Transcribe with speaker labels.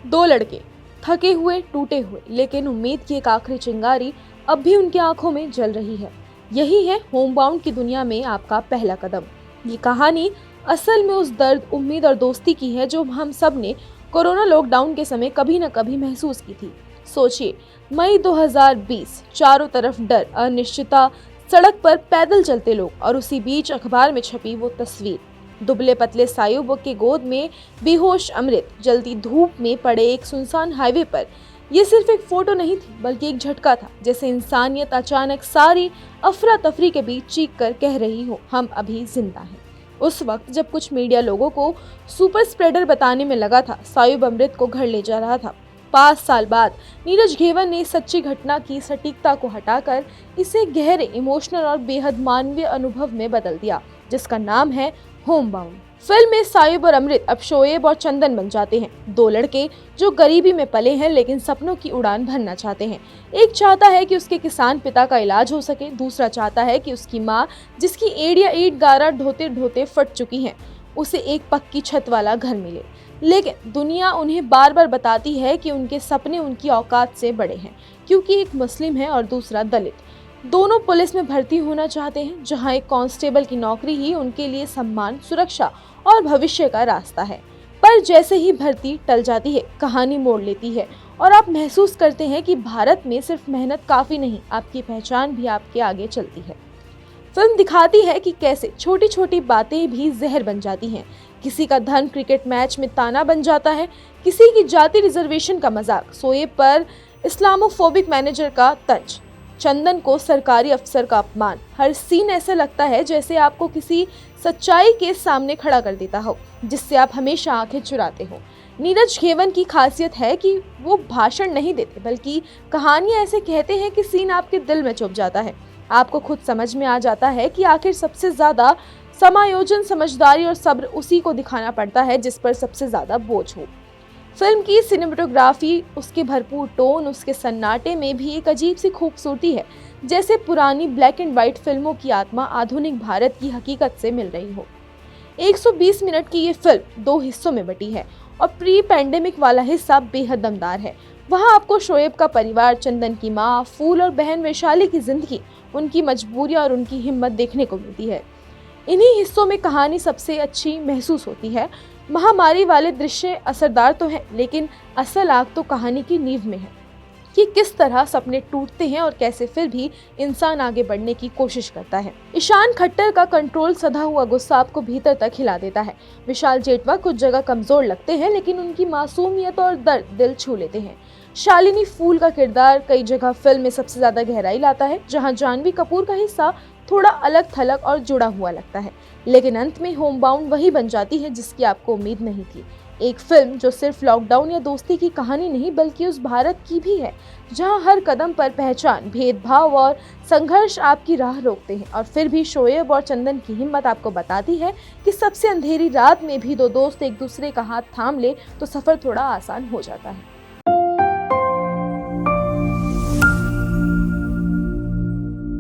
Speaker 1: दो लड़के, थके हुए, टूटे हुए, लेकिन उम्मीद की एक आखिरी चिंगारी अब भी उनकी आंखों में जल रही है। यही है होमबाउंड की दुनिया में आपका पहला कदम। ये कहानी असल में उस दर्द, उम्मीद और दोस्ती की है जो हम सब ने कोरोना लॉकडाउन के समय कभी न कभी महसूस की थी। सोचिए, मई 2020, चारों तरफ डर, अनिश्चितता, सड़क पर पैदल चलते लोग और उसी बीच अखबार में छपी वो तस्वीर, दुबले पतले सायुब के गोद में बेहोश अमृत, जलती धूप में पड़े एक सुनसान हाईवे पर। ये सिर्फ एक फोटो नहीं थी, बल्कि एक झटका था, जैसे इंसानियत अचानक सारी अफरा तफरी के बीच चीख कर कह रही हो, हम अभी जिंदा हैं। उस वक्त जब कुछ मीडिया लोगों को सुपर स्प्रेडर बताने में लगा था, सायुब अमृत को घर ले जा रहा था। 5 साल बाद नीरज घेवन ने इस सच्ची घटना की सटीकता को हटाकर इसे गहरे, इमोशनल और बेहद मानवीय अनुभव में बदल दिया, जिसका नाम है होमबाउंड। फिल्म में सायुब और अमृत अब शोएब और चंदन बन जाते हैं, दो लड़के जो गरीबी में पले हैं लेकिन सपनों की उड़ान भरना चाहते हैं। एक चाहता है कि उसके किसान पिता का इलाज हो सके, दूसरा चाहता है कि उसकी माँ, जिसकी एड़ियाँ ईंट गारा ढोते ढोते फट चुकी हैं, उसे एक पक्की छत वाला घर मिले। लेकिन दुनिया उन्हें बार बार बताती है कि उनके सपने उनकी औकात से बड़े हैं, क्योंकि एक मुस्लिम है और दूसरा दलित। दोनों पुलिस में भर्ती होना चाहते हैं, जहां एक कांस्टेबल की नौकरी ही उनके लिए सम्मान, सुरक्षा और भविष्य का रास्ता है। पर जैसे ही भर्ती टल जाती है, कहानी मोड़ लेती है और आप महसूस करते हैं कि भारत में सिर्फ मेहनत काफी नहीं, आपकी पहचान भी आपके आगे चलती है। फिल्म दिखाती है कि कैसे छोटी छोटी बातें भी जहर बन जाती हैं। किसी का धन क्रिकेट मैच में ताना बन जाता है, किसी की जाति रिजर्वेशन का मजाक, शोएब पर इस्लामोफोबिक मैनेजर का तंज, चंदन को सरकारी अफसर का अपमान। हर सीन ऐसा लगता है जैसे आपको किसी सच्चाई के सामने खड़ा कर देता हो, जिससे आप हमेशा आंखें चुराते हो। नीरज घेवन की खासियत है कि वो भाषण नहीं देते, बल्कि कहानियां ऐसे कहते हैं कि सीन आपके दिल में चुभ जाता है। आपको खुद समझ में आ जाता है कि आखिर सबसे ज्यादा समायोजन, समझदारी और सब्र उसी को दिखाना पड़ता है जिस पर सबसे ज्यादा बोझ हो। फिल्म की सिनेमेटोग्राफी, उसके भरपूर टोन, उसके सन्नाटे में भी एक अजीब सी खूबसूरती है, जैसे पुरानी ब्लैक एंड व्हाइट फिल्मों की आत्मा आधुनिक भारत की हकीकत से मिल रही हो। 120 मिनट की ये फिल्म 2 हिस्सों में बटी है और प्री पैंडेमिक वाला हिस्सा बेहद दमदार है। वहाँ आपको शोएब का परिवार, चंदन की माँ, फूल और बहन वैशाली की जिंदगी, उनकी मजबूरियाँ और उनकी हिम्मत देखने को मिलती है। इन्हीं हिस्सों में कहानी सबसे अच्छी महसूस होती है। महामारी वाले दृश्य असरदार तो हैं, लेकिन असल आग तो कहानी की नींव में है कि किस तरह सपने टूटते हैं और कैसे फिर भी इंसान आगे बढ़ने की कोशिश करता है। ईशान खट्टर का कंट्रोल, सधा हुआ गुस्सा आपको भीतर तक हिला देता है। विशाल जेठवा कुछ जगह कमजोर लगते हैं, लेकिन उनकी मासूमियत और दर्द दिल छू लेते हैं। शालिनी फूल का किरदार कई जगह फिल्म में सबसे ज्यादा गहराई लाता है, जहां जानवी कपूर का हिस्सा थोड़ा अलग थलग और जुड़ा हुआ लगता है। लेकिन अंत में होमबाउंड वही बन जाती है जिसकी आपको उम्मीद नहीं थी। एक फिल्म जो सिर्फ लॉकडाउन या दोस्ती की कहानी नहीं, बल्कि उस भारत की भी है जहां हर कदम पर पहचान, भेदभाव और संघर्ष आपकी राह रोकते हैं। और फिर भी शोएब और चंदन की हिम्मत आपको बताती है कि सबसे अंधेरी रात में भी दो दोस्त एक दूसरे का हाथ थाम ले तो सफर थोड़ा आसान हो जाता है।